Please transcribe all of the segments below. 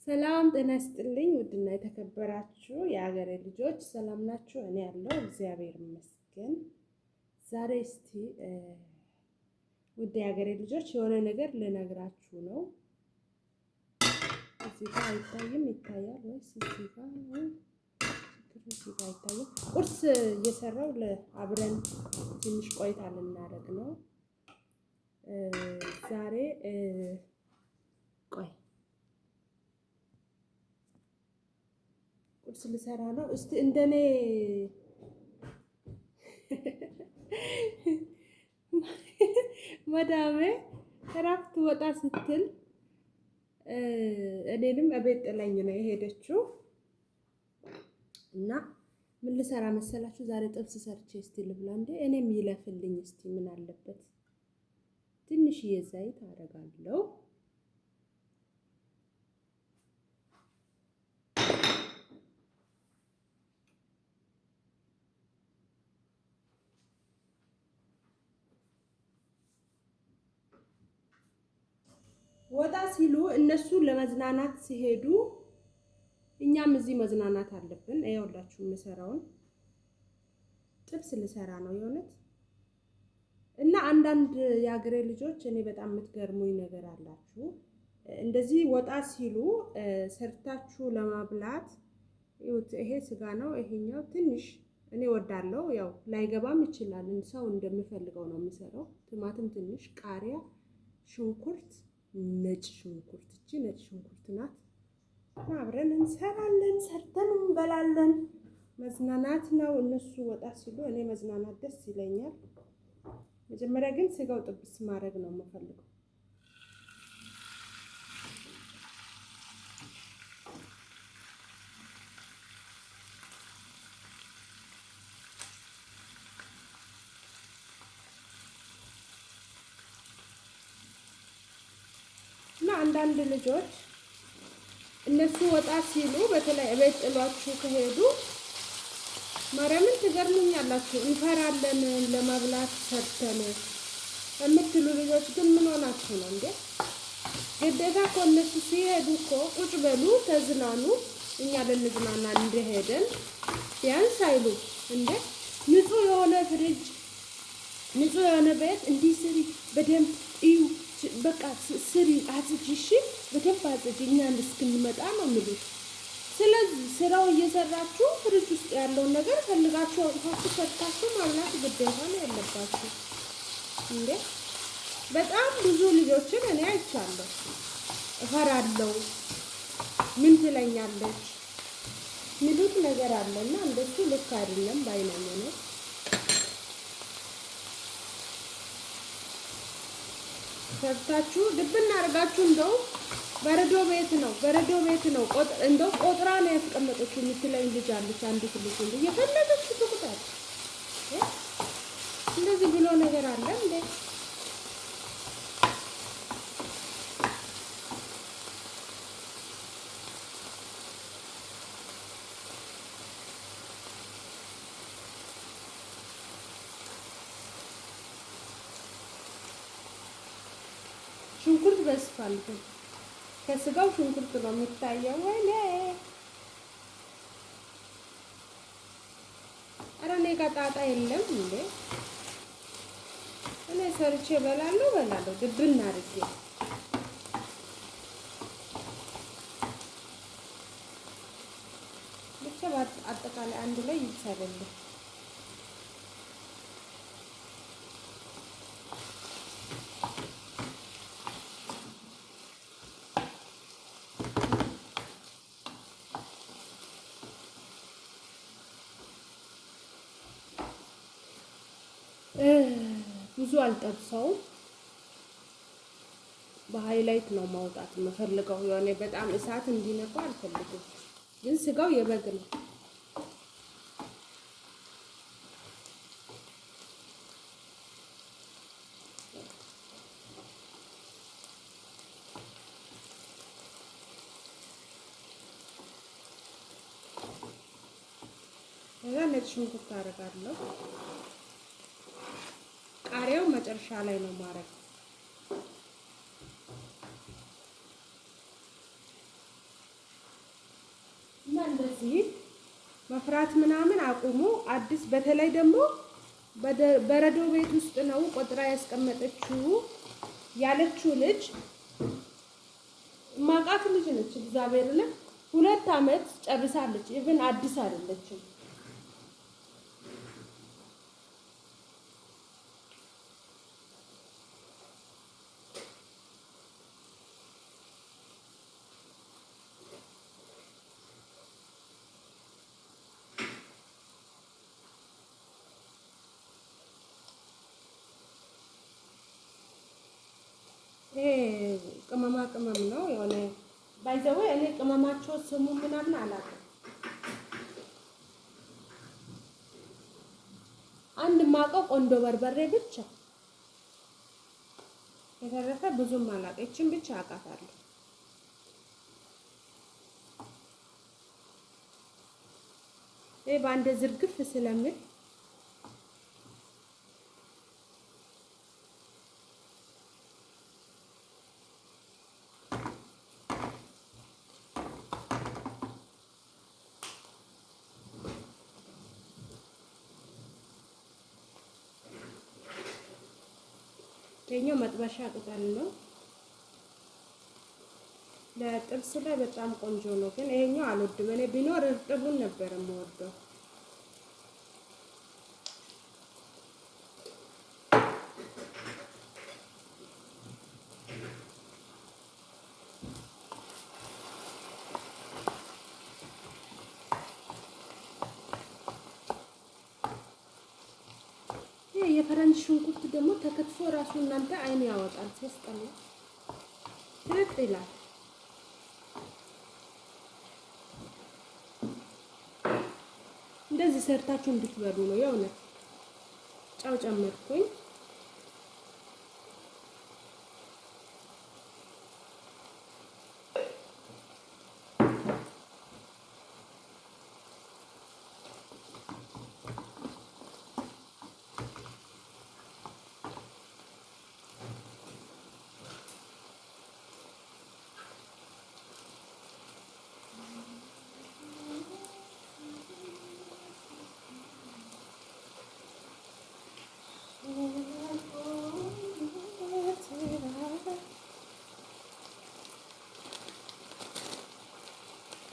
ሰላም ጤና ይስጥልኝ። ውድና የተከበራችሁ የሀገሬ ልጆች ሰላም ናችሁ? እኔ ያለው እግዚአብሔር ይመስገን። ዛሬ እስቲ ውድ የሀገሬ ልጆች የሆነ ነገር ልነግራችሁ ነው። እዚህ ጋር አይታይም? ይታያል ወይስ እዚህ ጋር አይታይም? ቁርስ እየሰራው አብረን ትንሽ ቆይታ ልናደርግ ነው ዛሬ። ቆይ ቁርስ ልሰራ ነው። እስቲ እንደኔ መዳሜ እረፍት ወጣ ስትል እኔንም እቤት ጥላኝ ነው የሄደችው እና ምን ልሰራ መሰላችሁ? ዛሬ ጥብስ ሰርቼ እስቲ ልብላ። እንዴ እኔም ይለፍልኝ እስቲ ምን አለበት? ትንሽዬ ዘይት አደርጋለሁ። ወጣ ሲሉ እነሱ ለመዝናናት ሲሄዱ እኛም እዚህ መዝናናት አለብን። ይኸውላችሁ የምሰራውን ጥብስ ልሰራ ነው የሆነት እና አንዳንድ የሀገሬ ልጆች እኔ በጣም የምትገርሙኝ ነገር አላችሁ። እንደዚህ ወጣ ሲሉ ሰርታችሁ ለማብላት ይሄ ስጋ ነው፣ ይሄኛው ትንሽ እኔ ወዳለው ያው ላይገባም ይችላል። ሰው እንደሚፈልገው ነው የሚሰራው። ቲማቲም ትንሽ፣ ቃሪያ፣ ሽንኩርት፣ ነጭ ሽንኩርት፣ እቺ ነጭ ሽንኩርት ናት። አብረን እንሰራለን፣ ሰርተን እንበላለን። መዝናናት ነው። እነሱ ወጣ ሲሉ እኔ መዝናናት ደስ ይለኛል። መጀመሪያ ግን ስጋው ጥብስ ማድረግ ነው የምፈልገው። እና አንዳንድ ልጆች እነሱ ወጣ ሲሉ በተለይ እቤት ጥሏችሁ ከሄዱ ማርያምን ትገርሙኛላችሁ። እንፈራለን ለመብላት ሰርተን የምትሉ ልጆች ግን ምን ሆናችሁ ነው እንዴ? ግዴታ እኮ እነሱ ሲሄዱ እኮ ቁጭ በሉ ተዝናኑ፣ እኛ ልንዝናና እንደሄደን ቢያንስ አይሉ እንዴ? ንጹህ የሆነ ፍሪጅ፣ ንጹህ የሆነ ቤት እንዲህ ስሪ፣ በደንብ እዩ፣ በቃ ስሪ፣ አጽጂ፣ እሺ በደንብ አጽጂ፣ እኛን እስክንመጣ ነው የሚሉት። ስለዚህ ስራው እየሰራችሁ ፍሪጅ ውስጥ ያለውን ነገር ፈልጋችሁ አውጥታችሁ ሰርታችሁ ማብላት ግዴታ ነው ያለባችሁ እንዴ። በጣም ብዙ ልጆችን እኔ አይቻለሁ። እፈራለሁ፣ ምን ትለኛለች ሚሉት ነገር አለና እንደሱ ልክ አይደለም ባይነኝ ነው። ሰርታችሁ ድብና አድርጋችሁ እንደው በረዶ ቤት ነው እንደው ቆጥራ ነው ያስቀመጠችው የምትለኝ ልጅ አለች። አንዲት ልጅ እንደ የፈለገች ትቁጠር። እንደዚህ ብሎ ነገር አለ እንዴ? ሽንኩርት በስቷል። ከስጋው ሽንኩርት ነው የሚታየው። ወይኔ ኧረ እኔ ጋር ጣጣ የለም እንዴ? እኔ ሰርቼ እበላለሁ ድብና አድርጌ። ብቻ አጠቃላይ አንድ ላይ ይሰራልኝ። ብዙ አልጠብሰውም። በሃይላይት ነው ማውጣት የምፈልገው። የሆነ በጣም እሳት እንዲነካ አልፈልግም። ግን ስጋው የበግ ነው። ነጭ ሽንኩርት አደርጋለሁ። ቃሪያው መጨረሻ ላይ ነው ማረግ። እንደዚህ መፍራት ምናምን አቁሙ። አዲስ በተለይ ደግሞ በረዶ ቤት ውስጥ ነው ቆጥራ ያስቀመጠችው ያለችው ልጅ ማቃት ልጅ ነች። እግዚአብሔር ለ 2 አመት ጨርሳለች። ኢቭን አዲስ አይደለችም። ይሄ ቅመማ ቅመም ነው የሆነ ባይዘው እኔ ቅመማቸው ስሙ ምናምን አላውቅም። አንድ ማቀው ቆንጆ በርበሬ ብቻ የተረፈ ብዙም አላውቅም። እቺን ብቻ አውቃታለሁ። ይሄ ባንደ ዝርግፍ ስለምን ይሄኛው መጥበሻ ቅጠል ነው። ለጥብስ ላይ በጣም ቆንጆ ነው፣ ግን ይሄኛው አልወድም። እኔ ቢኖር እርጥቡን ነበር የምወደው። የፈረንጅ ሽንኩርት ደግሞ ተከትፎ ራሱ እናንተ አይን ያወጣል። ሲያስጠላ ትርጥ ይላል። እንደዚህ ሰርታችሁ እንድትበሉ ነው የእውነት። ጫው ጨመርኩኝ።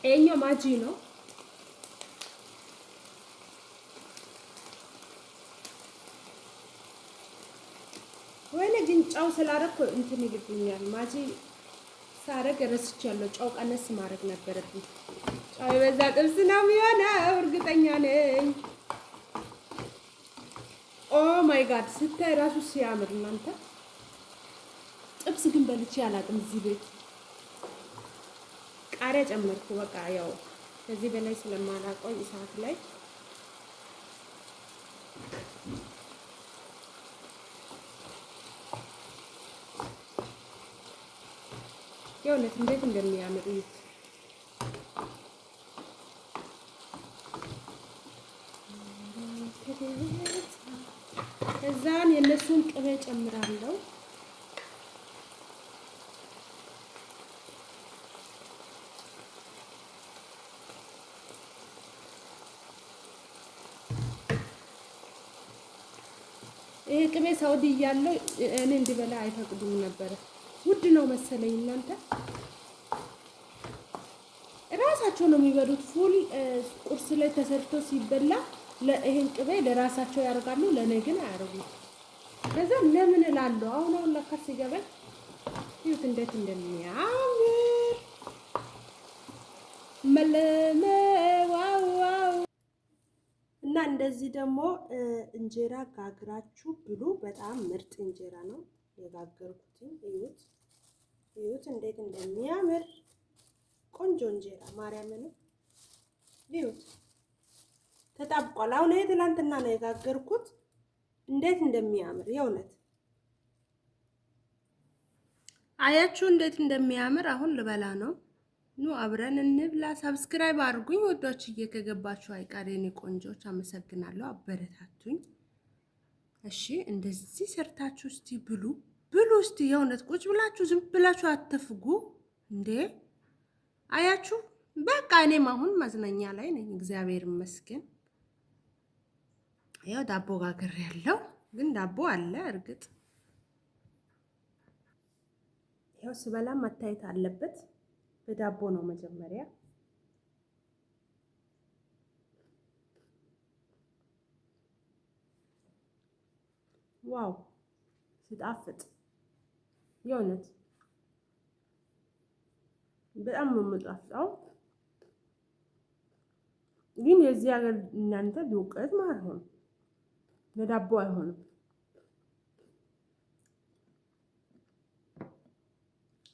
ይሄኛው ማጂ ነው። ወይኔ ግን ጫው ስላደረኩ እንትን ይልብኛል። ማጂ ሳረግ ረስቻለሁ። ጫው ቀነስ ማድረግ ነበረብኝ። ጫው የበዛ ጥብስ ነው የሚሆነው እርግጠኛ ነኝ። ኦ ማይ ጋድ ስታይ ራሱ ሲያምር እናንተ። ጥብስ ግን በልቼ አላውቅም እዚህ ቤት። ቃሪያ ጨመርኩ። በቃ ያው ከዚህ በላይ ስለማላቆይ እሳት ላይ የእውነት እንዴት እንደሚያምር እዩት። ከዛን የነሱን ቅቤ ጨምራለሁ። ይሄ ቅቤ ሳውዲ እያለሁ እኔ እንዲበላ አይፈቅዱም ነበር። ውድ ነው መሰለኝ እናንተ። ራሳቸው ነው የሚበሉት። ፉል ቁርስ ላይ ተሰርቶ ሲበላ ይሄን ቅቤ ለራሳቸው ያደርጋሉ፣ ለኔ ግን አያደርጉም። ከዛ ለምን እላለሁ። አሁን ለካ ሲገባኝ ይሁት እንዴት እንደሚያምር ዋው። እና እንደዚህ ደግሞ እንጀራ ጋግራችሁ ብሉ። በጣም ምርጥ እንጀራ ነው የጋገርኩት። እዩት እንዴት እንደሚያምር ቆንጆ እንጀራ ማርያምን እዩት። ተጣብቋል። አሁን ይሄ ትላንትና ነው የጋገርኩት። እንዴት እንደሚያምር የእውነት አያችሁ፣ እንዴት እንደሚያምር። አሁን ልበላ ነው። ኑ አብረን እንብላ። ሰብስክራይብ አድርጉኝ ወዶች፣ ከገባችሁ አይቀር የኔ ቆንጆች። አመሰግናለሁ፣ አበረታቱኝ። እሺ እንደዚህ ሰርታችሁ እስቲ ብሉ እስቲ። የእውነት ቁጭ ብላችሁ ዝም ብላችሁ አትፍጉ እንዴ! አያችሁ በቃ እኔም አሁን መዝናኛ ላይ ነኝ፣ እግዚአብሔር ይመስገን። ያው ዳቦ ጋግር ያለው ግን ዳቦ አለ እርግጥ። ያው ስበላ መታየት አለበት። በዳቦ ነው መጀመሪያ። ዋው ሲጣፍጥ የእውነት በጣም ነው የምጣፍጠው። ግን የዚህ ሀገር እናንተ ዱቄት ማለት ነው፣ ለዳቦ አይሆንም።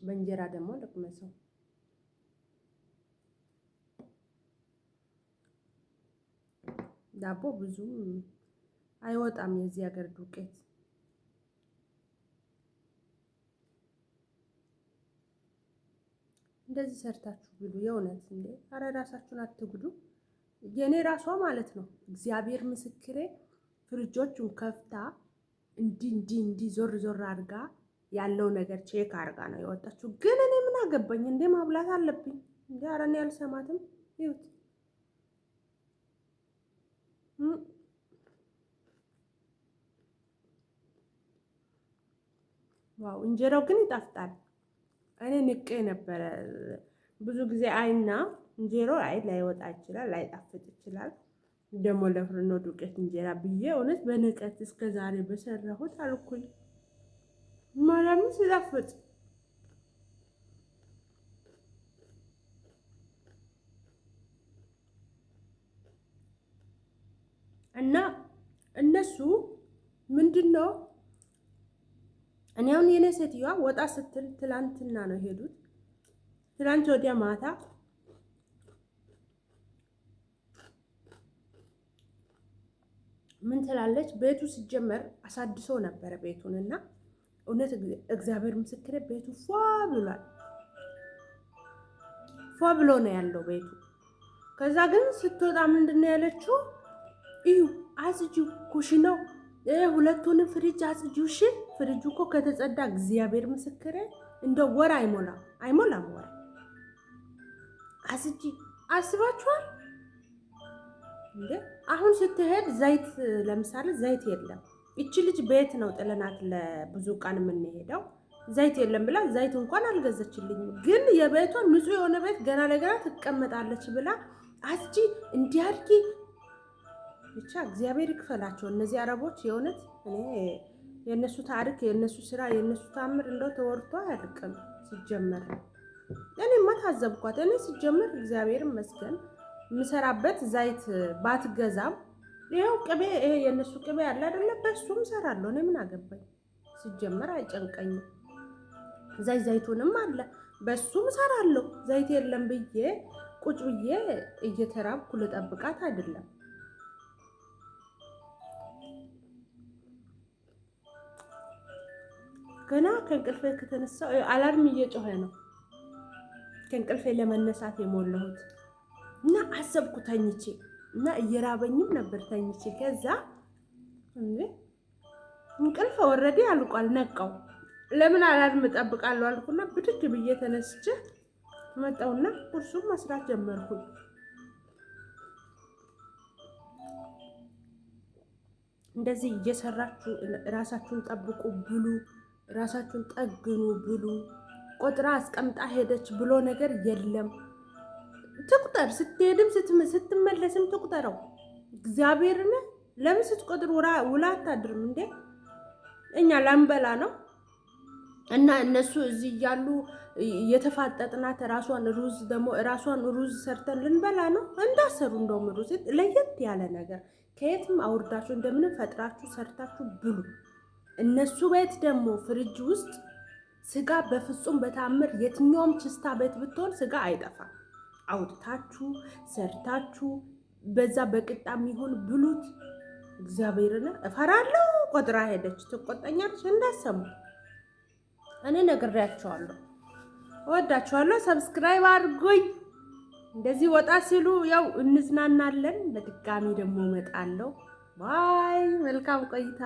በእንጀራ ደግሞ ልቅመሰው። ዳቦ ብዙም አይወጣም የዚህ ሀገር ዱቄት። እንደዚህ ሰርታችሁ ብሉ የእውነት እንዴ! አረ ራሳችሁን አትጉዱ። የኔ ራሷ ማለት ነው እግዚአብሔር ምስክሬ ፍሪጆቹን ከፍታ እንዲህ ዞር ዞር አድርጋ ያለው ነገር ቼክ አድርጋ ነው የወጣችው። ግን እኔ ምን አገባኝ እንዴ? ማብላት አለብኝ እንዴ? አረ እኔ አልሰማትም። ይሁት ዋው! እንጀራው ግን ይጣፍጣል። እኔ ንቄ ነበረ ብዙ ጊዜ አይና እንጀራው ላይወጣ ይችላል፣ ላይጣፍጥ ይችላል። ደግሞ ለፍርኖ ዱቄት እንጀራ ብዬ እውነት በንቀት እስከ ዛሬ በሰራሁት አልኩኝ። ማርያምን ሲጣፍጥ እና እነሱ ምንድነው እኔ አሁን የኔ ሴትዮዋ ወጣ ስትል ትላንትና ነው ሄዱት። ትላንት ወዲያ ማታ ምን ትላለች? ቤቱ ሲጀመር አሳድሶ ነበረ ቤቱንና እውነት እግዚአብሔር ምስክሬ ቤቱ ፏ ብሏል። ፏ ብሎ ነው ያለው ቤቱ። ከዛ ግን ስትወጣ ምንድነው ያለችው? እዩ አጽጂው ኩሽናው ሁለቱንም ፍሪጅ አጽጂው። እሺ ፍሪጁ እኮ ከተጸዳ እግዚአብሔር ምስክሬ እንደ ወር አይሞላም ወር አጽጂ። አስባችኋል እንዴ? አሁን ስትሄድ ዘይት ለምሳሌ ዘይት የለም። እቺ ልጅ ቤት ነው ጥለናት ለብዙ ቀን የምንሄደው። ዘይት የለም ብላ ዘይት እንኳን አልገዘችልኝም። ግን የቤቷ ንጹህ የሆነ ቤት ገና ለገና ትቀመጣለች ብላ አስጂ እንዲያርጊ። ብቻ እግዚአብሔር ይክፈላቸው እነዚህ አረቦች። የእውነት እኔ የነሱ ታሪክ፣ የነሱ ስራ፣ የነሱ ታምር እንደው ተወርቶ አያልቅም። ሲጀመር እኔማ ታዘብኳት። እኔ ሲጀመር እግዚአብሔር ይመስገን የምሰራበት ዘይት ባትገዛም ይኸው ቅቤ፣ ይሄ የነሱ ቅቤ አለ አይደለ? በሱም እሰራለሁ። እኔ ምን አገባኝ? ሲጀመር አይጨንቀኝም። ዘይቱንም አለ በሱም እሰራለሁ። ዘይት የለም ብዬ ቁጭ ብዬ እየተራብኩ ልጠብቃት አይደለም። ገና ከእንቅልፌ ከተነሳው አላርም እየጮኸ ነው። ከእንቅልፌ ለመነሳት የሞላሁት እና አሰብኩ ተኝቼ እና እየራበኝም ነበር ተኝቼ። ከዛ እንቅልፍ ወረዴ አልቋል። ነቃው። ለምን አላርም እጠብቃለሁ አልኩና ብድግ ብዬ ተነስቼ መጣውና ቁርሱን መስራት ጀመርኩኝ። እንደዚህ እየሰራችሁ ራሳችሁን ጠብቁ፣ ብሉ፣ ራሳችሁን ጠግኑ፣ ብሉ። ቆጥራ አስቀምጣ ሄደች ብሎ ነገር የለም። ትቁጠር፣ ስትሄድም ስትመለስም ትቁጠረው። እግዚአብሔርን ለምን ስትቆጥር ውላ አታድርም እንዴ? እኛ ላንበላ ነው እና እነሱ እዚህ እያሉ የተፋጠጥናት ራሷን ሩዝ ሰርተን ልንበላ ነው። እንዳሰሩ እንደውም ሩዝ ለየት ያለ ነገር ከየትም አውርዳችሁ እንደምንም ፈጥራችሁ ሰርታችሁ ብሉ። እነሱ ቤት ደግሞ ፍሪጅ ውስጥ ስጋ በፍጹም በታምር የትኛውም ችስታ ቤት ብትሆን ስጋ አይጠፋም። አውጥታችሁ ሰርታችሁ በዛ በቅጣም ይሁን ብሉት። እግዚአብሔርን እፈራለሁ። ቆጥራ ሄደች ትቆጠኛለች እንዳሰሙ። እኔ ነግሬያቸዋለሁ። እወዳቸዋለሁ። ሰብስክራይብ አድርጉኝ። እንደዚህ ወጣ ሲሉ ያው እንዝናናለን። በድጋሚ ደግሞ እመጣለሁ። ባይ። መልካም ቆይታ